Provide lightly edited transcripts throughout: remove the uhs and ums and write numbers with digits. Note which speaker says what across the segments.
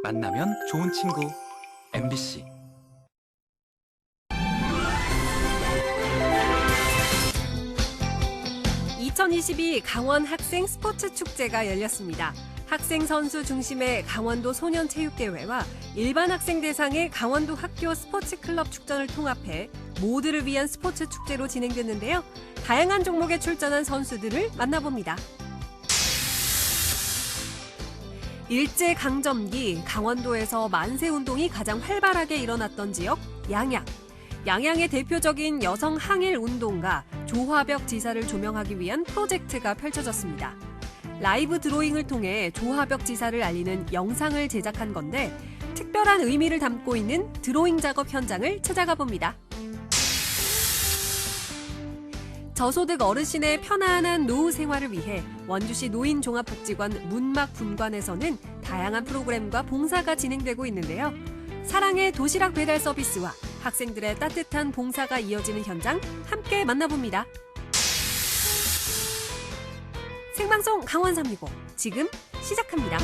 Speaker 1: 만나면 좋은 친구 MBC.
Speaker 2: (2022) 강원 학생 스포츠 축제가 열렸습니다. 학생 선수 중심의 강원도 소년체육대회와 일반 학생 대상의 강원도 학교 스포츠 클럽 축전을 통합해 모두를 위한 스포츠 축제로 진행됐는데요. 다양한 종목에 출전한 선수들을 만나봅니다. 일제강점기 강원도에서 만세운동이 가장 활발하게 일어났던 지역 양양. 양양의 대표적인 여성 항일 운동가 조화벽 지사를 조명하기 위한 프로젝트가 펼쳐졌습니다. 라이브 드로잉을 통해 조화벽 지사를 알리는 영상을 제작한 건데 특별한 의미를 담고 있는 드로잉 작업 현장을 찾아가 봅니다. 저소득 어르신의 편안한 노후 생활을 위해 원주시 노인종합복지관 문막분관에서는 다양한 프로그램과 봉사가 진행되고 있는데요. 사랑의 도시락 배달 서비스와 학생들의 따뜻한 봉사가 이어지는 현장 함께 만나봅니다. 생방송 강원 365 지금 시작합니다.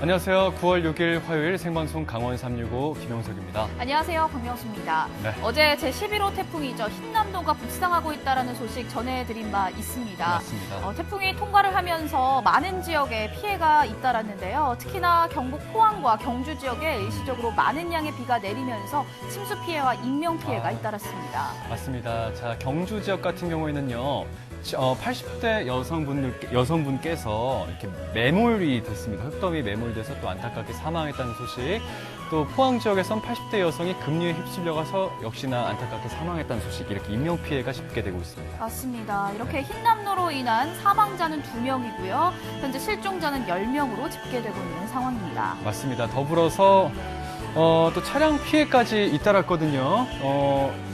Speaker 3: 안녕하세요. 9월 6일 화요일 생방송 강원 365 김영석입니다.
Speaker 4: 안녕하세요. 박명수입니다.
Speaker 3: 네.
Speaker 4: 어제 제11호 태풍이죠. 흰남노가 북상하고 있다는 소식 전해드린 바 있습니다.
Speaker 3: 맞습니다.
Speaker 4: 태풍이 통과를 하면서 많은 지역에 피해가 잇따랐는데요. 특히나 경북 포항과 경주 지역에 일시적으로 많은 양의 비가 내리면서 침수 피해와 인명 피해가 잇따랐습니다.
Speaker 3: 맞습니다. 자, 경주 지역 같은 경우에는요. 80대 여성분께서 이렇게 매몰이 됐습니다. 흙더미 매몰돼서 또 안타깝게 사망했다는 소식. 또 포항 지역에선 80대 여성이 급류에 휩쓸려가서 역시나 안타깝게 사망했다는 소식. 이렇게 인명 피해가 쉽게 되고 있습니다.
Speaker 4: 맞습니다. 이렇게 흰남노로 인한 사망자는 2명이고요. 현재 실종자는 10명으로 집계되고 있는 상황입니다.
Speaker 3: 맞습니다. 더불어서 또 차량 피해까지 잇따랐거든요.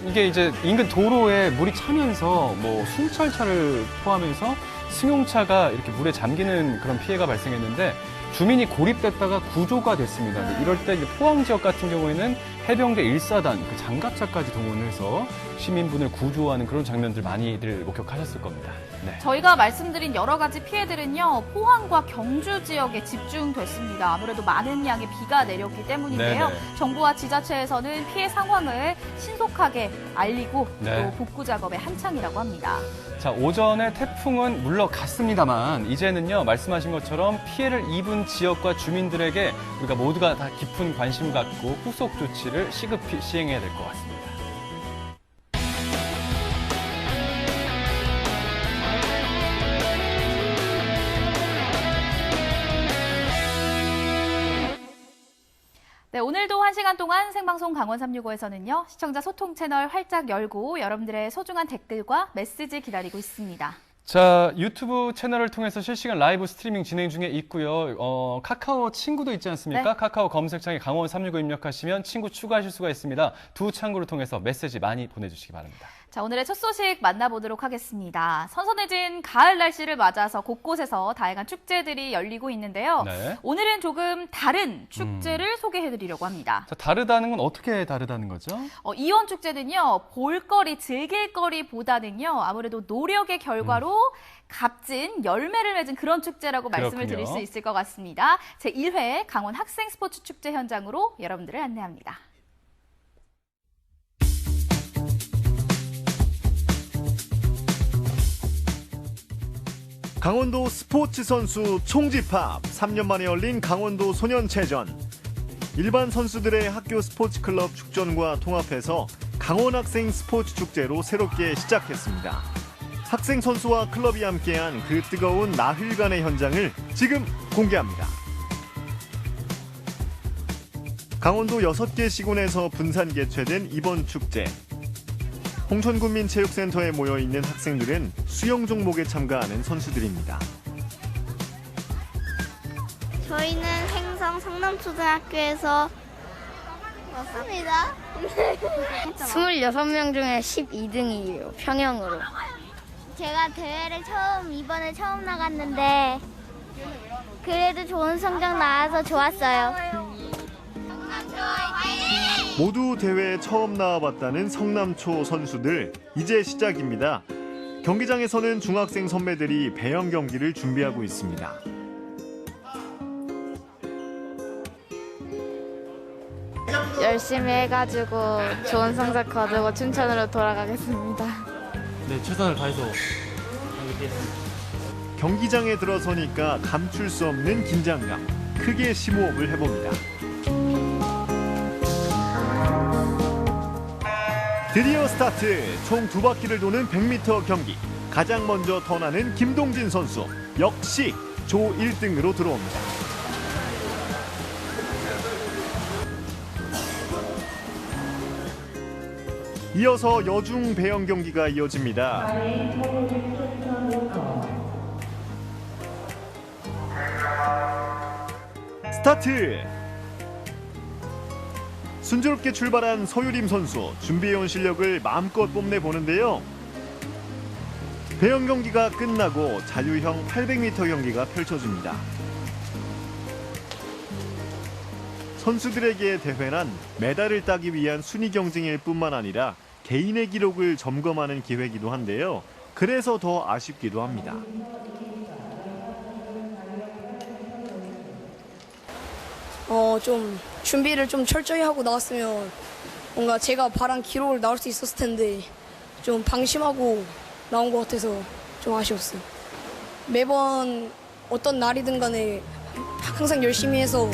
Speaker 3: 이게 이제 인근 도로에 물이 차면서 뭐 순찰차를 포함해서 승용차가 이렇게 물에 잠기는 그런 피해가 발생했는데 주민이 고립됐다가 구조가 됐습니다. 이럴 때 이제 포항 지역 같은 경우에는 해병대 1사단 그 장갑차까지 동원해서 시민분을 구조하는 그런 장면들 많이들 목격하셨을 겁니다. 네.
Speaker 4: 저희가 말씀드린 여러 가지 피해들은요, 포항과 경주 지역에 집중됐습니다. 아무래도 많은 양의 비가 내렸기 때문인데요.
Speaker 3: 네네.
Speaker 4: 정부와 지자체에서는 피해 상황을 신속하게 알리고
Speaker 3: 네.
Speaker 4: 또 복구 작업에 한창이라고 합니다.
Speaker 3: 자, 오전에 태풍은 물러갔습니다만 이제는요, 말씀하신 것처럼 피해를 입은 지역과 주민들에게 우리가 모두가 다 깊은 관심을 갖고 후속 조치를 시급히 시행해야 될 것 같습니다.
Speaker 4: 네, 오늘도 1시간 동안 생방송 강원 365에서는요, 시청자 소통 채널 활짝 열고 여러분들의 소중한 댓글과 메시지 기다리고 있습니다.
Speaker 3: 자, 유튜브 채널을 통해서 실시간 라이브 스트리밍 진행 중에 있고요. 카카오 친구도 있지 않습니까?
Speaker 4: 네.
Speaker 3: 카카오 검색창에 강원 365 입력하시면 친구 추가하실 수가 있습니다. 두 창구를 통해서 메시지 많이 보내주시기 바랍니다.
Speaker 4: 자, 오늘의 첫 소식 만나보도록 하겠습니다. 선선해진 가을 날씨를 맞아서 곳곳에서 다양한 축제들이 열리고 있는데요.
Speaker 3: 네.
Speaker 4: 오늘은 조금 다른 축제를 소개해드리려고 합니다.
Speaker 3: 자, 다르다는 건 어떻게 다르다는 거죠?
Speaker 4: 이원 축제는요, 볼거리, 즐길거리보다는요, 아무래도 노력의 결과로 값진 열매를 맺은 그런 축제라고 말씀을 드릴 수 있을 것 같습니다. 제1회 강원 학생 스포츠 축제 현장으로 여러분들을 안내합니다.
Speaker 5: 강원도 스포츠 선수 총집합 3년 만에 열린 강원도 소년체전. 일반 선수들의 학교 스포츠 클럽 축전과 통합해서 강원 학생 스포츠 축제로 새롭게 시작했습니다. 학생 선수와 클럽이 함께한 그 뜨거운 나흘간의 현장을 지금 공개합니다. 강원도 6개 시군에서 분산 개최된 이번 축제. 홍천군민체육센터에 모여있는 학생들은 수영 종목에 참가하는 선수들입니다.
Speaker 6: 저희는 행성 성남초등학교에서 왔습니다.
Speaker 7: 26명 중에 12등이에요. 평영으로.
Speaker 6: 제가 대회를 이번에 처음 나갔는데 그래도 좋은 성적 나와서 좋았어요.
Speaker 5: 모두 대회에 처음 나와봤다는 성남초 선수들, 이제 시작입니다. 경기장에서는 중학생 선배들이 배영 경기를 준비하고 있습니다.
Speaker 7: 열심히 해가지고 좋은 성적 거두고 춘천으로 돌아가겠습니다.
Speaker 8: 네, 최선을 다해서 하겠습니다.
Speaker 5: 경기장에 들어서니까 감출 수 없는 긴장감. 크게 심호흡을 해봅니다. 드디어 스타트. 총 2바퀴를 도는 100m 경기. 가장 먼저 턴하는 김동진 선수. 역시 조 1등으로 들어옵니다. 이어서 여중 배영 경기가 이어집니다. 스타트! 순조롭게 출발한 서유림 선수, 준비해온 실력을 마음껏 뽐내보는데요. 배영 경기가 끝나고 자유형 800m 경기가 펼쳐집니다. 선수들에게 대회란 메달을 따기 위한 순위 경쟁일 뿐만 아니라 개인의 기록을 점검하는 기회이기도 한데요. 그래서 더 아쉽기도 합니다.
Speaker 9: 좀 준비를 좀 철저히 하고 나왔으면 뭔가 제가 바란 기록을 나올 수 있었을 텐데 좀 방심하고 나온 것 같아서 좀 아쉬웠어요. 매번 어떤 날이든 간에 항상 열심히 해서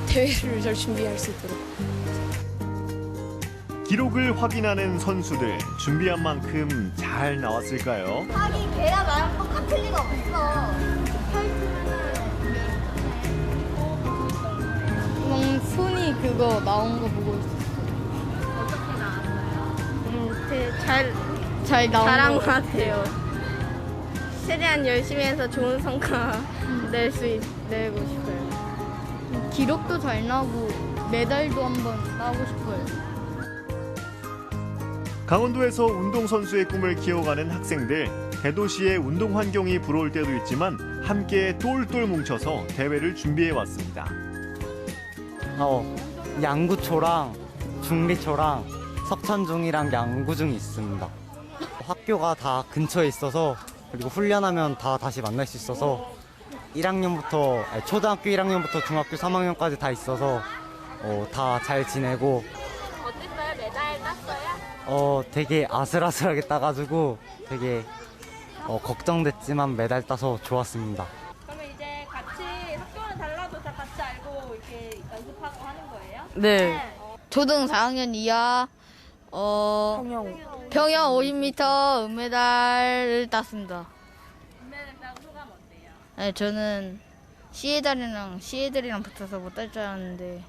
Speaker 9: 대회를 잘 준비할 수 있도록.
Speaker 5: 기록을 확인하는 선수들, 준비한 만큼 잘 나왔을까요?
Speaker 6: 하긴 걔가 나랑 똑같을 리가 없어.
Speaker 7: 순위 그거 나온 거 보고 있었어.
Speaker 6: 어떻게 나왔어요?
Speaker 7: 잘 나온
Speaker 6: 잘한
Speaker 7: 거
Speaker 6: 것 같아요. 최대한 열심히 해서 좋은 성과 내고 싶어요.
Speaker 7: 기록도 잘 나오고 메달도 한번 따고 싶어요.
Speaker 5: 강원도에서 운동선수의 꿈을 키워가는 학생들, 대도시의 운동 환경이 부러울 때도 있지만 함께 똘똘 뭉쳐서 대회를 준비해왔습니다.
Speaker 10: 양구초랑 중리초랑 석천중이랑 양구중이 있습니다. 학교가 다 근처에 있어서 그리고 훈련하면 다 다시 만날 수 있어서 1학년부터 초등학교 1학년부터 중학교 3학년까지 다 있어서 다 잘 지내고.
Speaker 6: 어땠어요? 메달 땄어요?
Speaker 10: 되게 아슬아슬하게 따가지고 되게 걱정됐지만 메달 따서 좋았습니다.
Speaker 4: 그러면 이제 같이 학교는 달라도 다 같이 알고 이렇게 연습하고 하는 거예요?
Speaker 7: 네. 초등 4학년 이하 평영 50m 은메달을 땄습니다.
Speaker 4: 은메달 따고 소감 어때요?
Speaker 7: 네, 저는 C애들이랑 붙어서 못 딸 줄 알았는데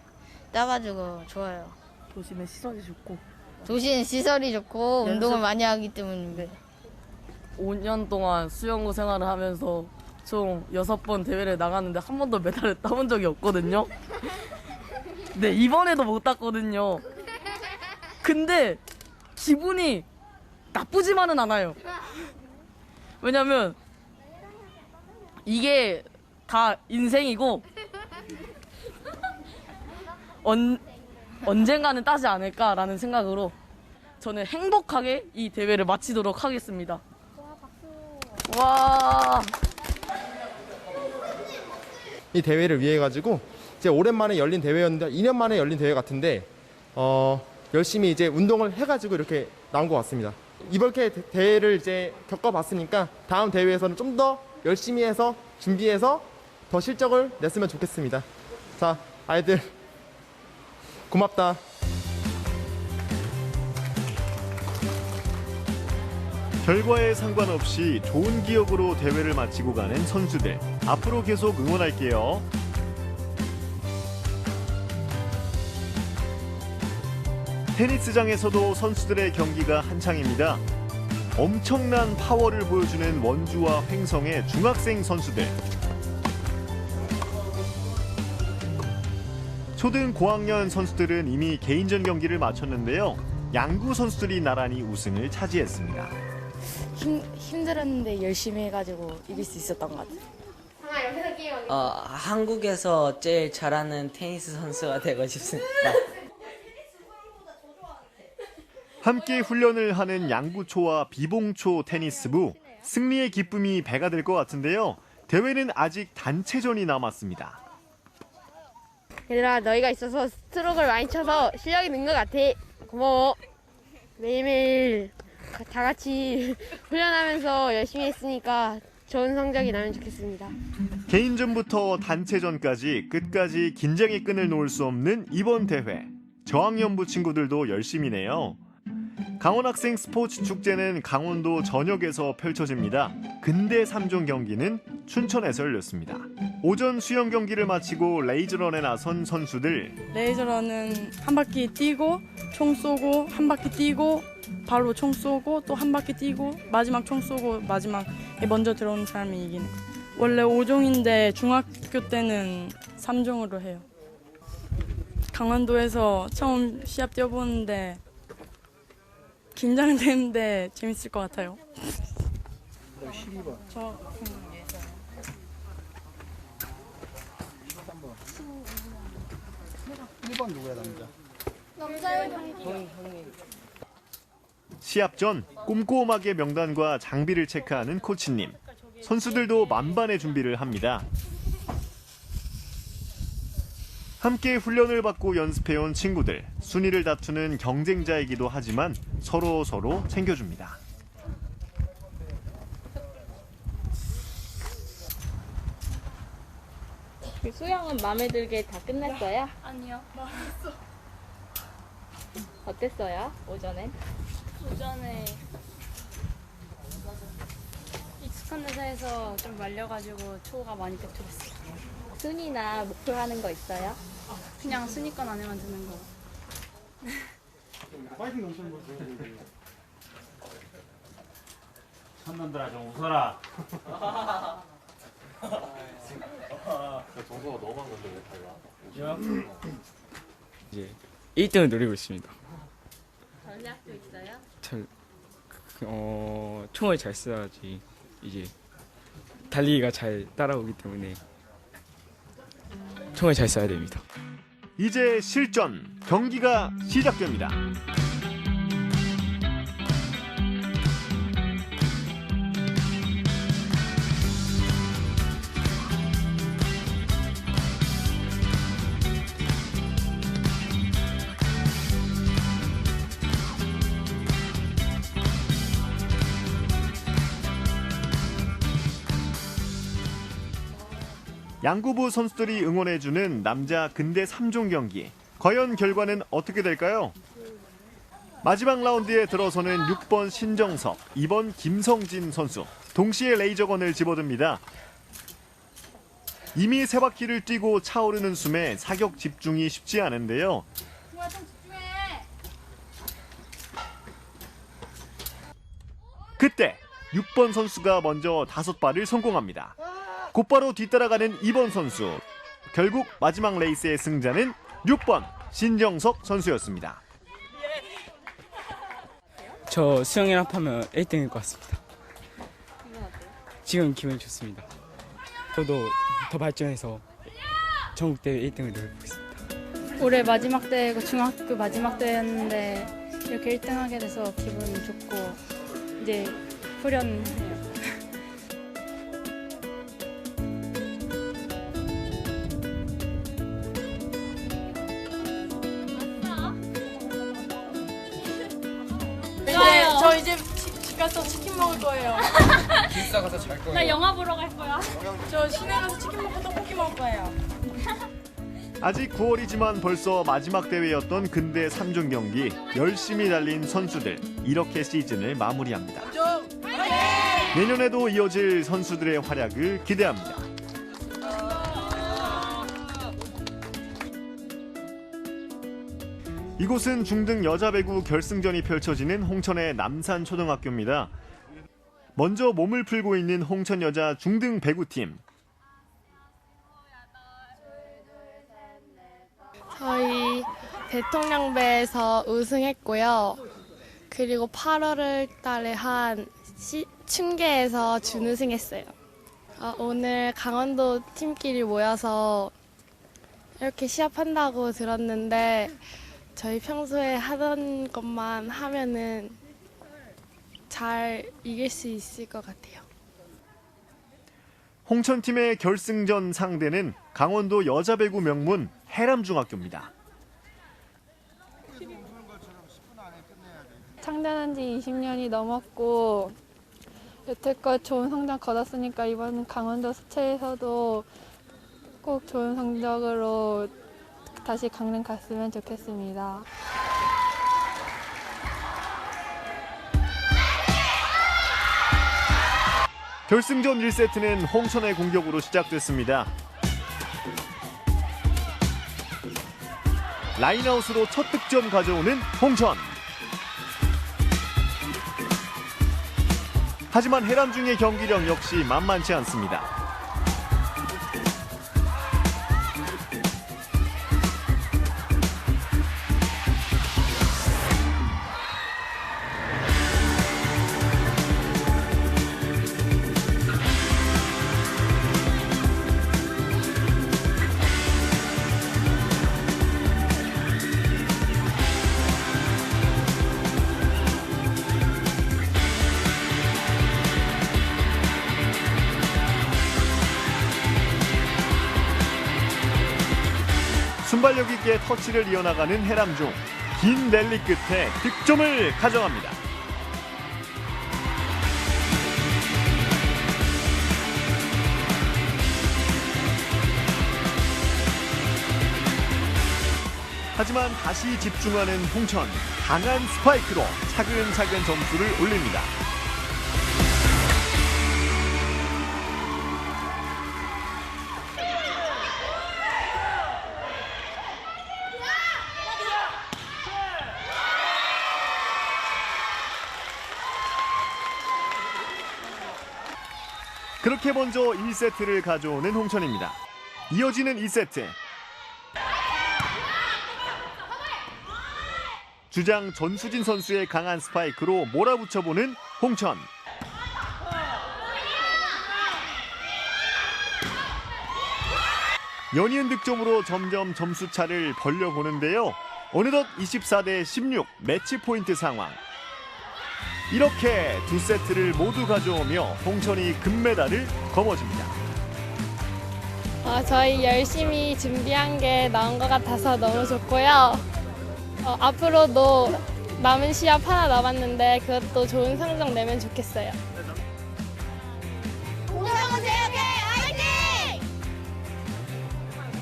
Speaker 7: 따가지고 좋아요.
Speaker 11: 도시는 시설이 좋고
Speaker 7: 도시는 시설이 좋고 운동을 많이 하기 때문입니다.
Speaker 11: 5년 동안 수영구 생활을 하면서 총 6번 대회를 나갔는데 한 번도 메달을 따본 적이 없거든요. 네, 이번에도 못 땄거든요. 근데 기분이 나쁘지만은 않아요. 왜냐면 이게 다 인생이고 언젠가는 따지 않을까라는 생각으로 저는 행복하게 이 대회를 마치도록 하겠습니다. 와.
Speaker 12: 이 대회를 위해 가지고 이제 오랜만에 열린 대회였는데 2년 만에 열린 대회 같은데 열심히 이제 운동을 해가지고 이렇게 나온 것 같습니다. 이렇게 대회를 이제 겪어봤으니까 다음 대회에서는 좀 더 열심히 해서 준비해서 더 실적을 냈으면 좋겠습니다. 자, 아이들 고맙다.
Speaker 5: 결과에 상관없이 좋은 기억으로 대회를 마치고 가는 선수들. 앞으로 계속 응원할게요. 테니스장에서도 선수들의 경기가 한창입니다. 엄청난 파워를 보여주는 원주와 횡성의 중학생 선수들. 초등 고학년 선수들은 이미 개인전 경기를 마쳤는데요. 양구 선수들이 나란히 우승을 차지했습니다.
Speaker 7: 힘들었는데 열심히 해가지고 이길 수 있었던 것 같아요.
Speaker 13: 한국에서 제일 잘하는 테니스 선수가 되고 싶습니다.
Speaker 5: 함께 훈련을 하는 양구초와 비봉초 테니스부, 승리의 기쁨이 배가 될 것 같은데요. 대회는 아직 단체전이 남았습니다.
Speaker 6: 얘들아, 너희가 있어서 스트로크를 많이 쳐서 실력이 는 것 같아. 고마워. 매일매일 다 같이 훈련하면서 열심히 했으니까 좋은 성적이 나면 좋겠습니다.
Speaker 5: 개인전부터 단체전까지 끝까지 긴장의 끈을 놓을 수 없는 이번 대회. 저학년부 친구들도 열심히네요. 강원학생 스포츠 축제는 강원도 전역에서 펼쳐집니다. 근대 3종 경기는 춘천에서 열렸습니다. 오전 수영 경기를 마치고 레이저런에 나선 선수들.
Speaker 11: 레이저런은 한 바퀴 뛰고 총 쏘고 한 바퀴 뛰고 바로 총 쏘고 또 한 바퀴 뛰고 마지막 총 쏘고 마지막에 먼저 들어오는 사람이 이기는 거예요. 원래 5종인데 중학교 때는 3종으로 해요. 강원도에서 처음 시합 뛰어보는데 긴장되는데 재밌을 것 같아요. 12번. 저
Speaker 14: 1번 누구야, 남자?
Speaker 6: 남자요, 형님.
Speaker 5: 시합 전 꼼꼼하게 명단과 장비를 체크하는 코치님. 선수들도 만반의 준비를 합니다. 함께 훈련을 받고 연습해온 친구들. 순위를 다투는 경쟁자이기도 하지만 서로 챙겨줍니다.
Speaker 6: 수영은 마음에 들게 다 끝냈어요?
Speaker 15: 아니요. 망했어.
Speaker 6: 어땠어요? 오전에?
Speaker 15: 오전에 익숙한 데서에서 좀 말려가지고 초가 많이 뺏겼어요.
Speaker 6: 순위나 목표하는 거 있어요?
Speaker 15: 그냥 순위권 안에만 드는 거.
Speaker 14: 파이팅 넘치는 거 보여드리고. 천남들아 좀 웃어라.
Speaker 8: 정서가 너무 한 건데 왜 달라?
Speaker 16: 이제 1등을 노리고 있습니다.
Speaker 6: 전략도 있어요?
Speaker 16: 총을 잘 쏴야지 이제 달리기가 잘 따라오기 때문에 총을 잘 쏴야 됩니다.
Speaker 5: 이제 실전, 경기가 시작됩니다. 양구부 선수들이 응원해주는 남자 근대 3종 경기. 과연 결과는 어떻게 될까요? 마지막 라운드에 들어서는 6번 신정석, 2번 김성진 선수. 동시에 레이저건을 집어듭니다. 이미 세 바퀴를 뛰고 차오르는 숨에 사격 집중이 쉽지 않은데요. 그때 6번 선수가 먼저 5발을 성공합니다. 곧바로 뒤따라가는 2번 선수. 결국 마지막 레이스의 승자는 6번 신정석 선수였습니다.
Speaker 16: 저 수영이랑 합하면 1등일 것 같습니다. 지금 기분이 좋습니다. 저도 더 발전해서 전국대회 1등을 노리고 있습니다.
Speaker 15: 올해 마지막 대회고 중학교 마지막 대회였는데 이렇게 1등 하게 돼서 기분이 좋고 이제 후련해요.
Speaker 11: 저 이제 집 가서 치킨 먹을 거예요.
Speaker 16: 기숙사 가서 잘 거예요.
Speaker 15: 나 영화 보러 갈 거야.
Speaker 11: 저 시내 가서 치킨 먹고 떡볶이 먹을 거예요.
Speaker 5: 아직 9월이지만 벌써 마지막 대회였던 근대 3종 경기. 열심히 달린 선수들. 이렇게 시즌을 마무리합니다. 내년에도 이어질 선수들의 활약을 기대합니다. 이곳은 중등 여자배구 결승전이 펼쳐지는 홍천의 남산초등학교입니다. 먼저 몸을 풀고 있는 홍천 여자 중등 배구팀.
Speaker 6: 저희 대통령배에서 우승했고요. 그리고 8월 달에 한 춘계에서 준우승했어요. 오늘 강원도 팀끼리 모여서 이렇게 시합한다고 들었는데
Speaker 17: 저희 평소에 하던 것만 하면은 잘 이길 수 있을 것 같아요.
Speaker 5: 홍천팀의 결승전 상대는 강원도 여자배구 명문 해람중학교입니다.
Speaker 15: 창단한 지 20년이 넘었고 여태껏 좋은 성적 거뒀으니까 이번 강원도 수체에서도 꼭 좋은 성적으로 다시 강릉 갔으면 좋겠습니다.
Speaker 5: 결승전 1세트는 홍천의 공격으로 시작됐습니다. 라인아웃으로 첫 득점 가져오는 홍천. 하지만 해람중의 경기력 역시 만만치 않습니다. 순발력 있게 터치를 이어나가는 해람중. 긴 랠리 끝에 득점을 가져갑니다. 하지만 다시 집중하는 홍천. 강한 스파이크로 차근차근 점수를 올립니다. 그렇게 먼저 1세트를 가져오는 홍천입니다. 이어지는 2세트. 주장 전수진 선수의 강한 스파이크로 몰아붙여보는 홍천. 연이은 득점으로 점점 점수차를 벌려보는데요. 어느덧 24대 16 매치 포인트 상황. 이렇게 두 세트를 모두 가져오며 홍천이 금메달을 거머쥡니다.
Speaker 17: 저희 열심히 준비한 게 나온 것 같아서 너무 좋고요. 앞으로도 남은 시합 하나 남았는데 그것도 좋은 성적 내면 좋겠어요.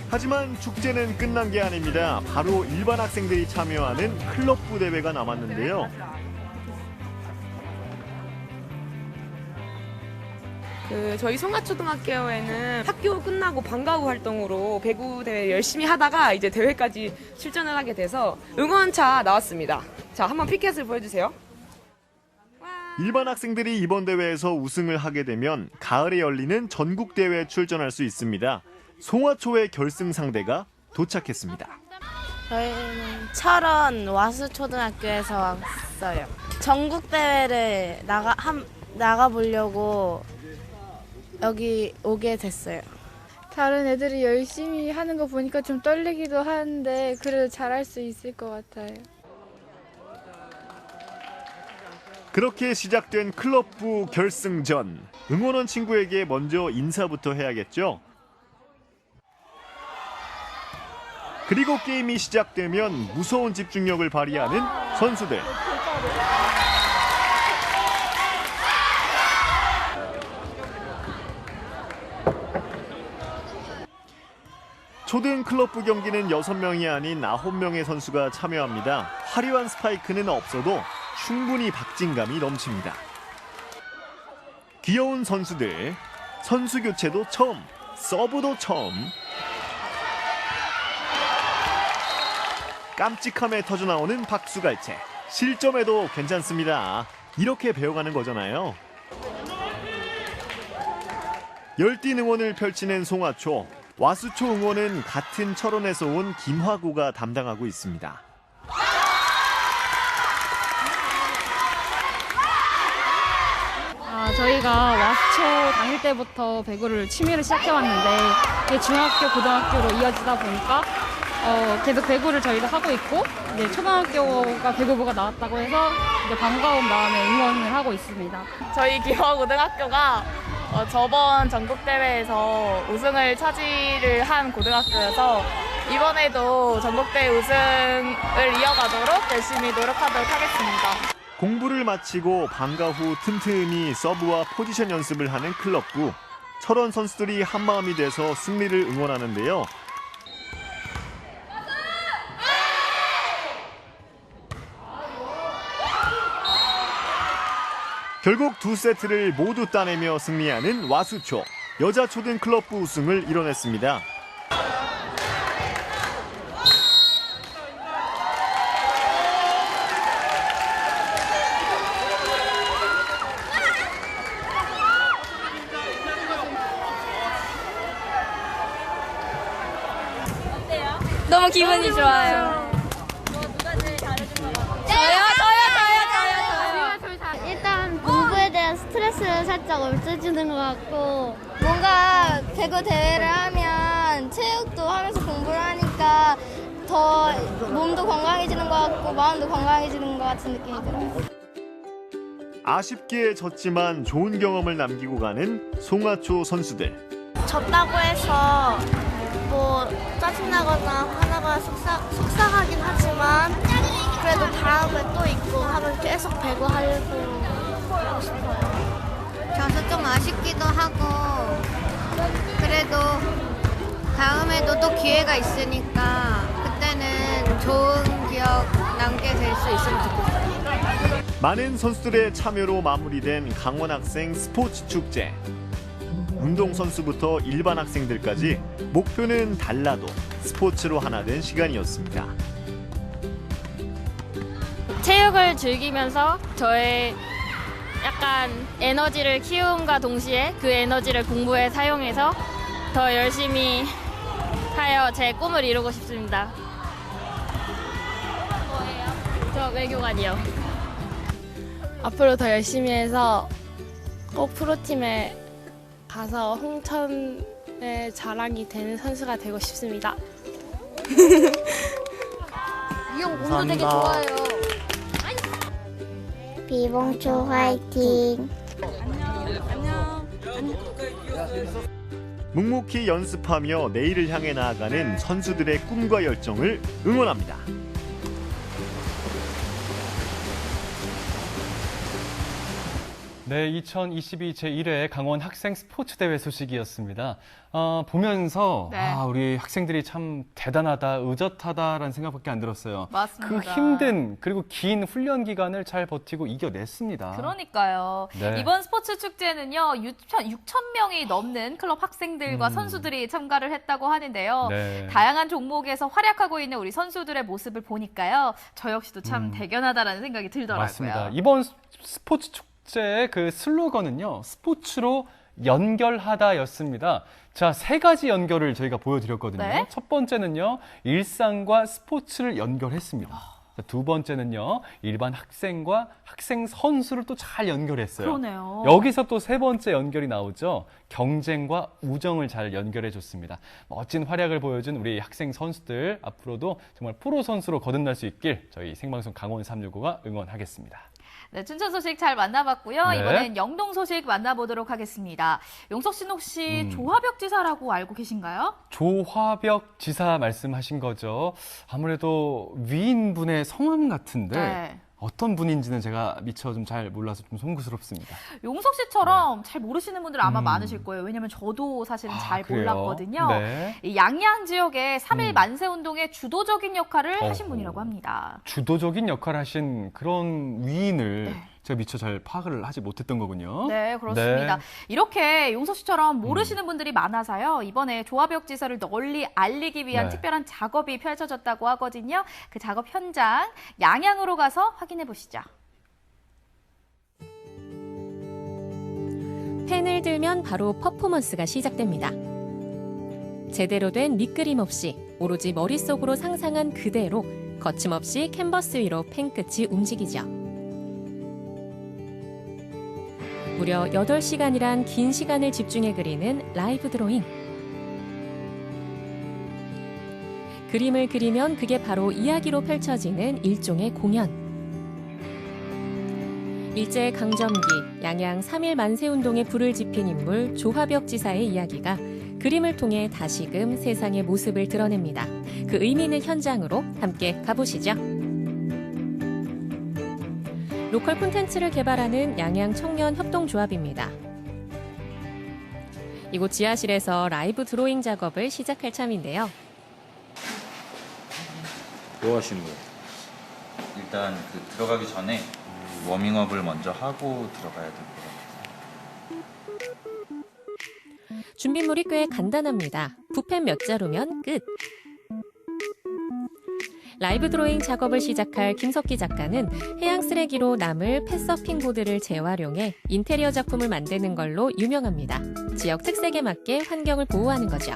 Speaker 5: 하지만 축제는 끝난 게 아닙니다. 바로 일반 학생들이 참여하는 클럽부 대회가 남았는데요.
Speaker 18: 저희 송화초등학교에는 학교 끝나고 방과후 활동으로 배구 대회 열심히 하다가 이제 대회까지 출전을 하게 돼서 응원차 나왔습니다. 자, 한번 피켓을 보여주세요.
Speaker 5: 일반 학생들이 이번 대회에서 우승을 하게 되면 가을에 열리는 전국 대회에 출전할 수 있습니다. 송화초의 결승 상대가 도착했습니다.
Speaker 19: 저희는 철원 와수초등학교에서 왔어요. 전국 대회를 나가보려고 여기 오게 됐어요.
Speaker 15: 다른 애들이 열심히 하는 거 보니까 좀 떨리기도 하는데 그래도 잘할 수 있을 것 같아요.
Speaker 5: 그렇게 시작된 클럽부 결승전. 응원원 친구에게 먼저 인사부터 해야겠죠. 그리고 게임이 시작되면 무서운 집중력을 발휘하는 선수들. 초등 클럽부 경기는 6명이 아닌 9명의 선수가 참여합니다. 화려한 스파이크는 없어도 충분히 박진감이 넘칩니다. 귀여운 선수들, 선수 교체도 처음, 서브도 처음. 깜찍함에 터져나오는 박수갈채. 실점해도 괜찮습니다. 이렇게 배워가는 거잖아요. 열띤 응원을 펼치는 송화초. 와수초 응원은 같은 철원에서 온 김화구가 담당하고 있습니다.
Speaker 20: 저희가 와수초 다닐 때부터 배구를 취미로 시작해왔는데 중학교, 고등학교로 이어지다 보니까
Speaker 15: 계속 배구를 저희도 하고 있고 이제 초등학교가 배구부가 나왔다고 해서 이제 반가운 마음에 응원을 하고 있습니다.
Speaker 21: 저희 기화고등학교가 저번 전국대회에서 우승을 차지를 한 고등학교여서 이번에도 전국대회 우승을 이어가도록 열심히 노력하도록 하겠습니다.
Speaker 5: 공부를 마치고 방과 후 틈틈이 서브와 포지션 연습을 하는 클럽부. 철원 선수들이 한마음이 돼서 승리를 응원하는데요. 결국 두 세트를 모두 따내며 승리하는 와수초. 여자 초등 클럽부 우승을 이뤄냈습니다.
Speaker 9: 너무 기분이 좋아요.
Speaker 22: 일단 공부에 대한 스트레스를 살짝 없애주는 것 같고 뭔가 배구 대회를 하면 체육도 하면서 공부를 하니까 더 몸도 건강해지는 것 같고 마음도 건강해지는 것 같은 느낌이 들어요.
Speaker 5: 아쉽게 졌지만 좋은 경험을 남기고 가는 송하초 선수들.
Speaker 19: 졌다고 해서 뭐 짜증나거나 화나거나 속상하긴 하지만 그래도 다음에 또 있고 하면 계속 배구하려고 하고 싶어요.
Speaker 22: 져서 좀 아쉽기도 하고 그래도 다음에도 또 기회가 있으니까 그때는 좋은 기억 남게 될 수 있으면 좋겠어요.
Speaker 5: 많은 선수들의 참여로 마무리된 강원 학생 스포츠 축제. 운동선수부터 일반 학생들까지 목표는 달라도 스포츠로 하나 된 시간이었습니다.
Speaker 15: 체육을 즐기면서 저의 약간 에너지를 키움과 동시에 그 에너지를 공부에 사용해서 더 열심히 하여 제 꿈을 이루고 싶습니다. 뭐예요? 저 외교관이요.
Speaker 17: 앞으로 더 열심히 해서 꼭 프로팀에 가서 홍천의 자랑이 되는 선수가 되고 싶습니다.
Speaker 22: 이 형 공도 되게 좋아요. 비봉초 화이팅.
Speaker 5: 묵묵히 연습하며 내일을 향해 나아가는 선수들의 꿈과 열정을 응원합니다.
Speaker 3: 네, 2022 제1회 강원 학생 스포츠대회 소식이었습니다. 보면서
Speaker 4: 네.
Speaker 3: 우리 학생들이 참 대단하다, 의젓하다라는 생각밖에 안 들었어요.
Speaker 4: 맞습니다.
Speaker 3: 그 힘든 그리고 긴 훈련 기간을 잘 버티고 이겨냈습니다.
Speaker 4: 그러니까요.
Speaker 3: 네.
Speaker 4: 이번 스포츠 축제는요, 6,000명이 넘는 클럽 학생들과 선수들이 참가를 했다고 하는데요.
Speaker 3: 네.
Speaker 4: 다양한 종목에서 활약하고 있는 우리 선수들의 모습을 보니까요, 저 역시도 참 대견하다라는 생각이 들더라고요.
Speaker 3: 맞습니다. 이번 스포츠 축제의 그 슬로건은요, 스포츠로 연결하다였습니다. 자, 세 가지 연결을 저희가 보여드렸거든요.
Speaker 4: 네.
Speaker 3: 첫 번째는요, 일상과 스포츠를 연결했습니다. 자, 두 번째는요, 일반 학생과 학생 선수를 또 잘 연결했어요.
Speaker 4: 그러네요.
Speaker 3: 여기서 또 세 번째 연결이 나오죠. 경쟁과 우정을 잘 연결해줬습니다. 멋진 활약을 보여준 우리 학생 선수들, 앞으로도 정말 프로 선수로 거듭날 수 있길 저희 생방송 강원 365가 응원하겠습니다.
Speaker 4: 네, 춘천 소식 잘 만나봤고요.
Speaker 3: 네.
Speaker 4: 이번엔 영동 소식 만나보도록 하겠습니다. 용석 씨는 혹시 조화벽 지사라고 알고 계신가요?
Speaker 3: 조화벽 지사 말씀하신 거죠. 아무래도 위인분의 성함 같은데
Speaker 4: 네.
Speaker 3: 어떤 분인지는 제가 미처 좀 잘 몰라서 좀 송구스럽습니다.
Speaker 4: 용석 씨처럼 잘 모르시는 분들 아마 많으실 거예요. 왜냐면 저도 사실은 잘
Speaker 3: 그래요?
Speaker 4: 몰랐거든요.
Speaker 3: 네.
Speaker 4: 이 양양 지역의 3.1 만세운동의 주도적인 역할을 하신 분이라고 합니다.
Speaker 3: 주도적인 역할을 하신 그런 위인을 제가 미처 잘 파악을 하지 못했던 거군요.
Speaker 4: 네, 그렇습니다.
Speaker 3: 네.
Speaker 4: 이렇게 용석 씨처럼 모르시는 분들이 많아서요. 이번에 조화벽 지사를 널리 알리기 위한
Speaker 3: 네.
Speaker 4: 특별한 작업이 펼쳐졌다고 하거든요. 그 작업 현장 양양으로 가서 확인해 보시죠.
Speaker 23: 펜을 들면 바로 퍼포먼스가 시작됩니다. 제대로 된 밑그림 없이 오로지 머릿속으로 상상한 그대로 거침없이 캔버스 위로 펜 끝이 움직이죠. 무려 8시간이란 긴 시간을 집중해 그리는 라이브 드로잉. 그림을 그리면 그게 바로 이야기로 펼쳐지는 일종의 공연. 일제강점기 양양 3.1 만세운동에 불을 지핀 인물 조화벽 지사의 이야기가 그림을 통해 다시금 세상의 모습을 드러냅니다. 그 의미 있는 현장으로 함께 가보시죠. 로컬 콘텐츠를 개발하는 양양 청년협동조합입니다. 이곳 지하실에서 라이브 드로잉 작업을 시작할 참인데요.
Speaker 1: 뭐 하시는 거예요? 일단 들어가기 전에 워밍업을 먼저 하고 들어가야 될 것 같아요.
Speaker 23: 준비물이 꽤 간단합니다. 붓펜 몇 자루면 끝. 라이브 드로잉 작업을 시작할 김석기 작가는 해양 쓰레기로 남을 펫서핑 보드를 재활용해 인테리어 작품을 만드는 걸로 유명합니다. 지역 특색에 맞게 환경을 보호하는 거죠.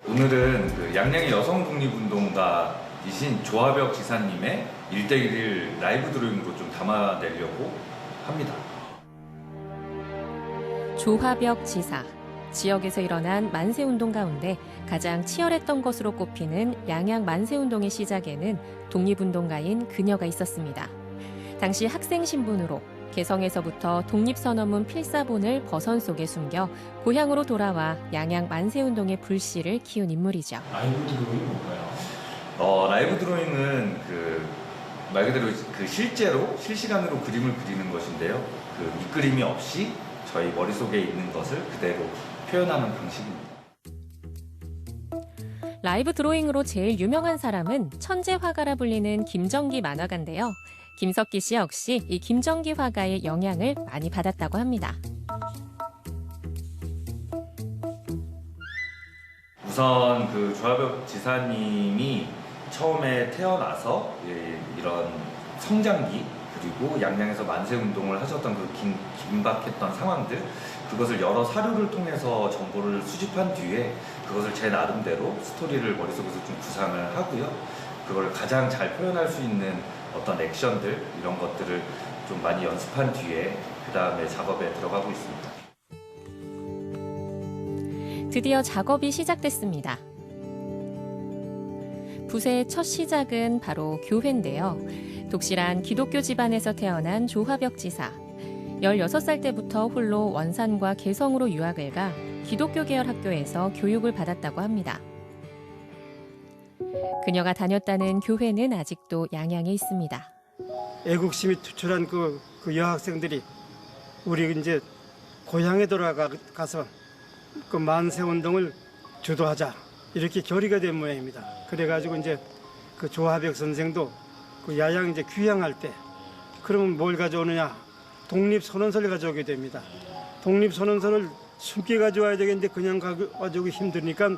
Speaker 1: 오늘은 양양의 여성 독립운동가이신 조화벽 지사님의 1대1 라이브 드로잉으로 좀 담아내려고 합니다.
Speaker 23: 조화벽 지사. 지역에서 일어난 만세운동 가운데 가장 치열했던 것으로 꼽히는 양양 만세운동의 시작에는 독립운동가인 그녀가 있었습니다. 당시 학생 신분으로 개성에서부터 독립선언문 필사본을 버선 속에 숨겨 고향으로 돌아와 양양 만세운동의 불씨를 키운 인물이죠.
Speaker 1: 라이브 드로잉이 뭔가요? 라이브 드로잉은 말 그대로 실제로 실시간으로 그림을 그리는 것인데요. 밑그림이 없이 저희 머릿속에 있는 것을 그대로 표현하는 방식입니다.
Speaker 23: 라이브 드로잉으로 제일 유명한 사람은 천재 화가라 불리는 김정기 만화가인데요. 김석기 씨 역시 이 김정기 화가의 영향을 많이 받았다고 합니다.
Speaker 1: 우선 조화벽 지사님이 처음에 태어나서 이런 성장기 그리고 양양에서 만세운동을 하셨던 긴박했던 상황들 그것을 여러 사료를 통해서 정보를 수집한 뒤에 그것을 제 나름대로 스토리를 머릿속에서 좀 구상을 하고요. 그걸 가장 잘 표현할 수 있는 어떤 액션들 이런 것들을 좀 많이 연습한 뒤에 그 다음에 작업에 들어가고 있습니다.
Speaker 23: 드디어 작업이 시작됐습니다. 붓의 첫 시작은 바로 교회인데요. 독실한 기독교 집안에서 태어난 조화벽 지사. 16살 때부터 홀로 원산과 개성으로 유학을 가 기독교 계열 학교에서 교육을 받았다고 합니다. 그녀가 다녔다는 교회는 아직도 양양에 있습니다.
Speaker 2: 애국심이 투철한 그 여학생들이 우리 이제 고향에 돌아가서 그 만세운동을 주도하자 이렇게 결의가 된 모양입니다. 그래가지고 이제 그 조화벽 선생도 그 야양 이제 귀향할 때 그러면 뭘 가져오느냐? 독립선언서를 가져오게 됩니다. 독립선언서를 숨게 가져와야 되겠는데 그냥 가져오기 힘드니까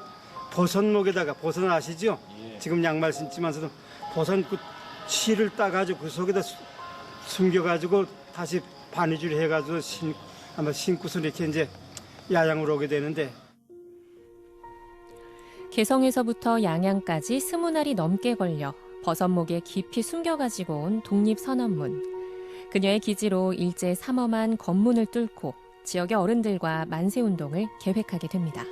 Speaker 2: 버선목에다가 버선 아시죠? 지금 양말 신지만서도 버선 그 실을 따가지고 그 속에다 숨겨가지고 다시 바느질 해가지고 아마 신고서 이렇게 이제 야양으로 오게 되는데.
Speaker 23: 개성에서부터 양양까지 20날이 넘게 걸려 버선목에 깊이 숨겨가지고 온 독립선언문. 그녀의 기지로 일제 삼엄한 검문을 뚫고 지역의 어른들과 만세운동을 계획하게 됩니다.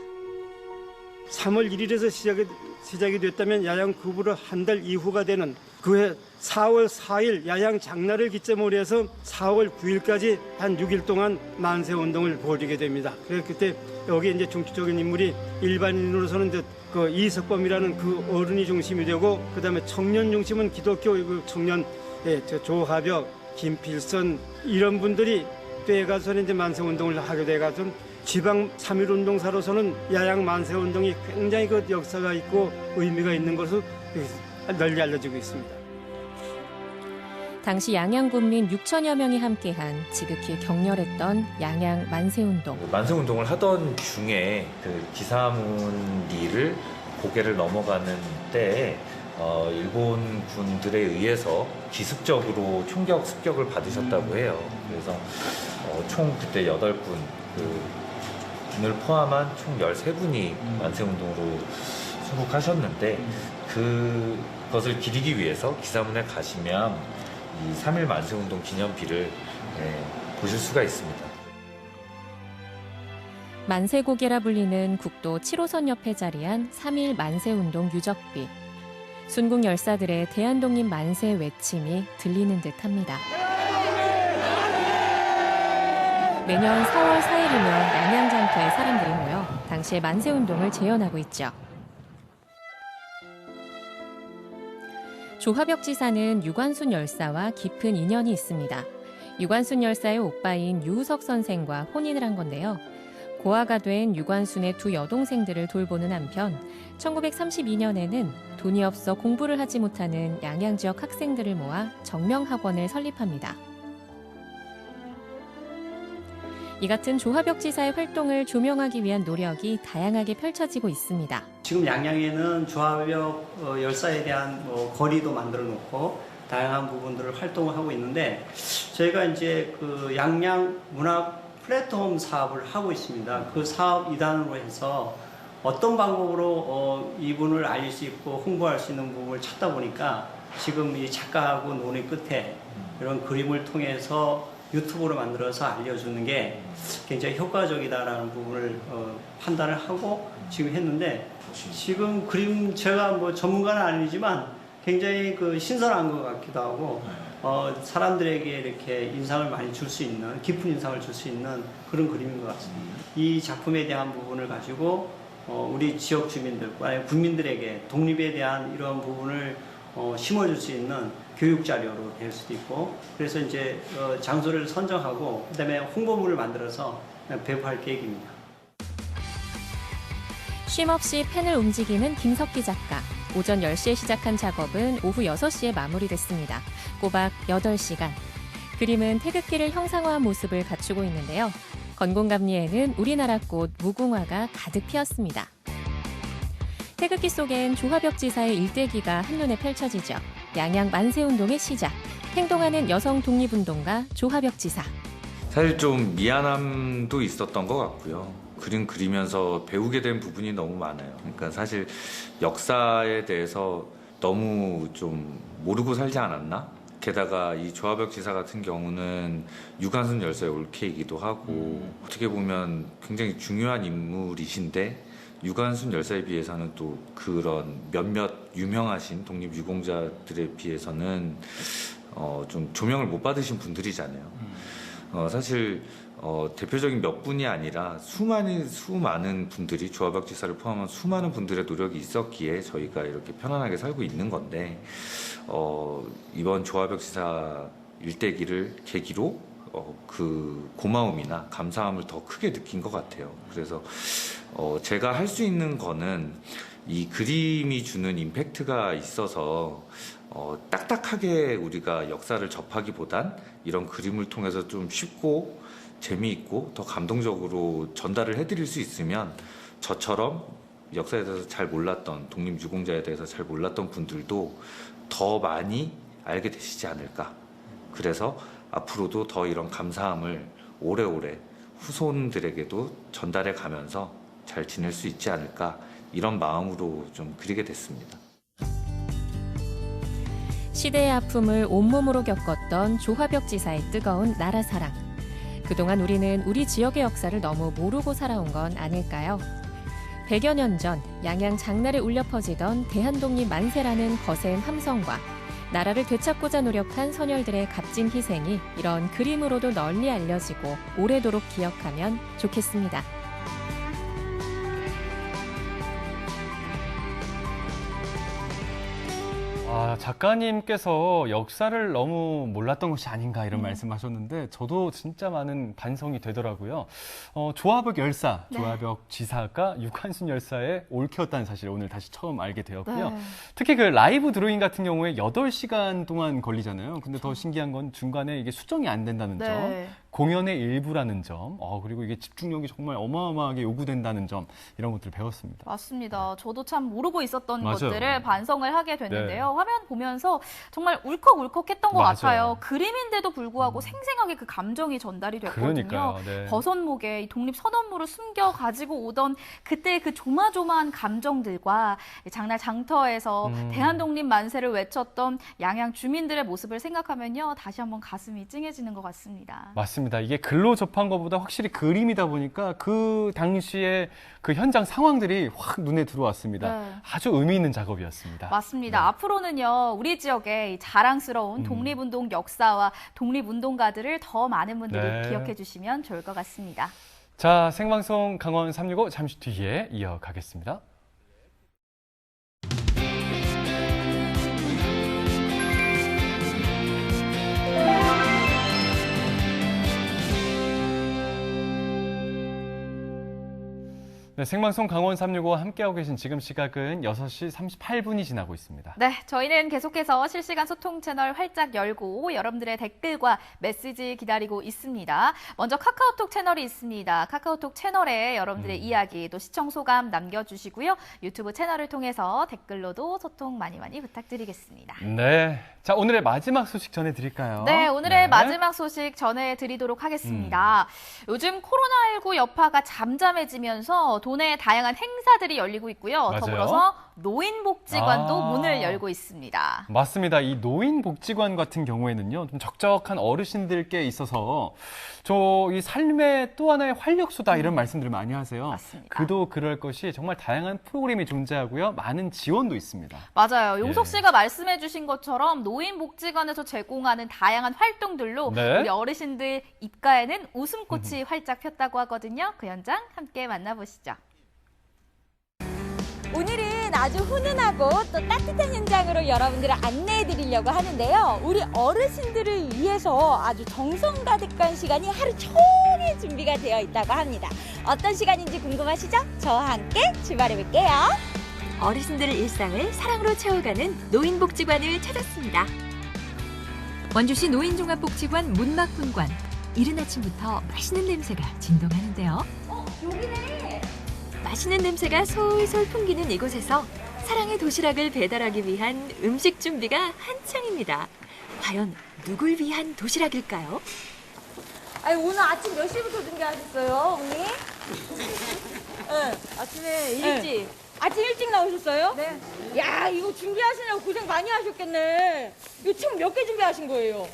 Speaker 2: 3월 1일에서 시작이 됐다면 야양 구부로 한 달 이후가 되는 그해 4월 4일 야양 장날을 기점으로 해서 4월 9일까지 한 6일 동안 만세운동을 벌이게 됩니다. 그래서 그때 여기 이제 중추적인 인물이 일반인으로서는 그 이석범이라는 그 어른이 중심이 되고 그다음에 청년 중심은 기독교 청년 조화벽 김필선 이런 분들이 때 가서는 이제 만세운동을 하게 돼가지고 지방 3.1운동사로서는 야양 만세운동이 굉장히 그 역사가 있고 의미가 있는 것으로 널리 알려지고 있습니다.
Speaker 23: 당시 양양 군민 6천여 명이 함께한 지극히 격렬했던 양양 만세운동.
Speaker 1: 만세운동을 하던 중에 기사문리를 고개를 넘어가는 때에 일본 군들에 의해서 기습적으로 총격 습격을 받으셨다고 해요. 그래서 총 그때 8분 군을 포함한 총 13분이 만세운동으로 순국하셨는데 그것을 기리기 위해서 기사문에 가시면 이 3.1 만세운동 기념비를 보실 수가 있습니다.
Speaker 23: 만세고개라 불리는 국도 7호선 옆에 자리한 3.1 만세운동 유적비. 순국 열사들의 대한독립 만세 외침이 들리는 듯합니다. 매년 4월 4일이면 양양장터에 사람들이 모여 당시의 만세운동을 재현하고 있죠. 조화벽 지사는 유관순 열사와 깊은 인연이 있습니다. 유관순 열사의 오빠인 유우석 선생과 혼인을 한 건데요. 고아가 된 유관순의 두 여동생들을 돌보는 한편 1932년에는 돈이 없어 공부를 하지 못하는 양양 지역 학생들을 모아 정명학원을 설립합니다. 이 같은 조화벽 지사의 활동을 조명하기 위한 노력이 다양하게 펼쳐지고 있습니다.
Speaker 7: 지금 양양에는 조화벽 열사에 대한 거리도 만들어 놓고 다양한 부분들을 활동을 하고 있는데 저희가 이제 그 양양 문화 플랫폼 사업을 하고 있습니다. 그 사업 이단으로 해서 어떤 방법으로 이분을 알릴 수 있고 홍보할 수 있는 부분을 찾다 보니까 지금 이 작가하고 논의 끝에 이런 그림을 통해서 유튜브로 만들어서 알려주는 게 굉장히 효과적이다라는 부분을 판단을 하고 지금 했는데 지금 그림 제가 뭐 전문가는 아니지만 굉장히 그 신선한 것 같기도 하고 사람들에게 이렇게 인상을 많이 줄 수 있는 깊은 인상을 줄 수 있는 그런 그림인 것 같습니다. 이 작품에 대한 부분을 가지고 우리 지역 주민들과 국민들에게 독립에 대한 이런 부분을 심어줄 수 있는 교육 자료로 될 수도 있고 그래서 이제 장소를 선정하고 그다음에 홍보물을 만들어서 배포할 계획입니다.
Speaker 23: 쉼없이 펜을 움직이는 김석기 작가. 오전 10시에 시작한 작업은 오후 6시에 마무리됐습니다. 꼬박 8시간. 그림은 태극기를 형상화한 모습을 갖추고 있는데요. 건곤감리에는 우리나라 꽃 무궁화가 가득 피었습니다. 태극기 속엔 조화벽 지사의 일대기가 한눈에 펼쳐지죠. 양양 만세운동의 시작. 행동하는 여성 독립운동가 조화벽 지사.
Speaker 1: 사실 좀 미안함도 있었던 것 같고요. 그림 그리면서 배우게 된 부분이 너무 많아요. 그러니까 사실 역사에 대해서 너무 좀 모르고 살지 않았나? 게다가 이 조화벽 지사 같은 경우는 유관순 열사의 올케이기도 하고 어떻게 보면 굉장히 중요한 인물이신데 유관순 열사에 비해서는 또 그런 몇몇 유명하신 독립유공자들에 비해서는 좀 조명을 못 받으신 분들이잖아요. 사실 대표적인 몇 분이 아니라 수많은 분들이 조화벽 지사를 포함한 수많은 분들의 노력이 있었기에 저희가 이렇게 편안하게 살고 있는 건데 이번 조화벽 지사 일대기를 계기로 그 고마움이나 감사함을 더 크게 느낀 것 같아요. 그래서 제가 할 수 있는 거는 이 그림이 주는 임팩트가 있어서 딱딱하게 우리가 역사를 접하기보단 이런 그림을 통해서 좀 쉽고 재미있고 더 감동적으로 전달을 해드릴 수 있으면 저처럼 역사에 대해서 잘 몰랐던 독립유공자에 대해서 잘 몰랐던 분들도 더 많이 알게 되시지 않을까. 그래서 앞으로도 더 이런 감사함을 오래오래 후손들에게도 전달해 가면서 잘 지낼 수 있지 않을까 이런 마음으로 좀 그리게 됐습니다.
Speaker 23: 시대의 아픔을 온몸으로 겪었던 조화벽 지사의 뜨거운 나라 사랑. 그동안 우리는 우리 지역의 역사를 너무 모르고 살아온 건 아닐까요? 100여 년 전 양양 장날에 울려 퍼지던 대한독립 만세라는 거센 함성과 나라를 되찾고자 노력한 선열들의 값진 희생이 이런 그림으로도 널리 알려지고 오래도록 기억하면 좋겠습니다.
Speaker 3: 작가님께서 역사를 너무 몰랐던 것이 아닌가 이런 말씀하셨는데 저도 진짜 많은 반성이 되더라고요. 조화벽 열사, 조화벽 지사가 유관순 열사의 올케였다는 사실을 오늘 다시 처음 알게 되었고요.
Speaker 4: 네.
Speaker 3: 특히 그 라이브 드로잉 같은 경우에 8시간 동안 걸리잖아요. 근데 더 신기한 건 중간에 이게 수정이 안 된다는 점, 공연의 일부라는 점, 그리고 이게 집중력이 정말 어마어마하게 요구된다는 점, 이런 것들을 배웠습니다.
Speaker 4: 맞습니다. 저도 참 모르고 있었던
Speaker 3: 맞아요.
Speaker 4: 것들을 반성을 하게 됐는데요. 화면 보면서 정말 울컥울컥했던 것 같아요. 그림인데도 불구하고 생생하게 그 감정이 전달이 됐거든요.
Speaker 3: 그러니까요. 네.
Speaker 4: 버선목에 이 독립선언물을 숨겨 가지고 오던 그때 그 조마조마한 감정들과 장날 장터에서 대한독립 만세를 외쳤던 양양 주민들의 모습을 생각하면요. 다시 한번 가슴이 찡해지는 것 같습니다.
Speaker 3: 맞습니다. 맞습니다. 이게 글로 접한 것보다 확실히 그림이다 보니까 그 당시에 그 현장 상황들이 확 눈에 들어왔습니다.
Speaker 4: 네.
Speaker 3: 아주 의미 있는 작업이었습니다.
Speaker 4: 맞습니다. 앞으로는요, 우리 지역의 이 자랑스러운 독립운동 역사와 독립운동가들을 더 많은 분들이
Speaker 3: 네.
Speaker 4: 기억해 주시면 좋을 것 같습니다.
Speaker 3: 자, 생방송 강원 365 잠시 뒤에 이어가겠습니다. 네, 생방송 강원 365 함께하고 계신 지금 시각은 6시 38분이 지나고 있습니다.
Speaker 4: 네, 저희는 계속해서 실시간 소통 채널 활짝 열고 여러분들의 댓글과 메시지 기다리고 있습니다. 먼저 카카오톡 채널이 있습니다. 카카오톡 채널에 여러분들의 이야기 또 시청 소감 남겨주시고요. 유튜브 채널을 통해서 댓글로도 소통 많이 부탁드리겠습니다.
Speaker 3: 네, 자 오늘의 마지막 소식 전해드릴까요?
Speaker 4: 네, 오늘의 마지막 소식 전해드리도록 하겠습니다. 요즘 코로나19 여파가 잠잠해지면서 도내에 다양한 행사들이 열리고 있고요.
Speaker 3: 맞아요.
Speaker 4: 더불어서 노인복지관도 문을 열고 있습니다.
Speaker 3: 맞습니다. 이 노인복지관 같은 경우에는요, 좀 적적한 어르신들께 있어서 이 삶의 또 하나의 활력소다 이런 말씀들을 많이 하세요.
Speaker 4: 맞습니다.
Speaker 3: 그도 그럴 것이 정말 다양한 프로그램이 존재하고요, 많은 지원도 있습니다.
Speaker 4: 맞아요. 용석 씨가 말씀해 주신 것처럼 노인복지관에서 제공하는 다양한 활동들로
Speaker 3: 네.
Speaker 4: 우리 어르신들 입가에는 웃음꽃이 활짝 폈다고 하거든요. 그 현장 함께 만나보시죠.
Speaker 10: 오늘은 아주 훈훈하고 또 따뜻한 현장으로 여러분들을 안내해 드리려고 하는데요. 우리 어르신들을 위해서 아주 정성 가득한 시간이 하루 종일 준비가 되어 있다고 합니다. 어떤 시간인지 궁금하시죠? 저와 함께 출발해 볼게요.
Speaker 12: 어르신들의 일상을 사랑으로 채워가는 노인복지관을 찾았습니다. 원주시 노인종합복지관 문막분관. 이른 아침부터 맛있는 냄새가 진동하는데요.
Speaker 10: 여기네.
Speaker 12: 맛있는 냄새가 솔솔 풍기는 이곳에서 사랑의 도시락을 배달하기 위한 음식 준비가 한창입니다. 과연 누굴 위한 도시락일까요?
Speaker 10: 아니, 오늘 아침 몇 시부터 준비하셨어요, 언니? 네, 아침에 일찍. 아침 일찍 나오셨어요? 네. 야, 이거 준비하시느라고 고생 많이 하셨겠네. 이거 총 몇 개 준비하신 거예요?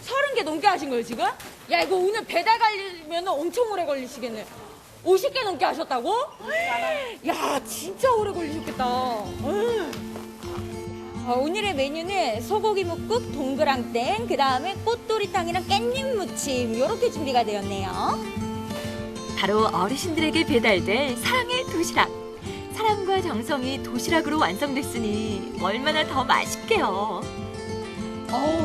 Speaker 10: 30개 넘게 하신 거예요, 지금? 야, 이거 오늘 배달 가려면 엄청 오래 걸리시겠네. 50개 넘게 하셨다고? 야, 진짜 오래 걸리셨겠다. 오늘의 메뉴는 소고기 묵국, 동그랑땡, 그 다음에 꽃도리탕이랑 깻잎 무침 이렇게 준비가 되었네요.
Speaker 12: 바로 어르신들에게 배달될 사랑의 도시락. 사랑과 정성이 도시락으로 완성됐으니 얼마나 더 맛있게요.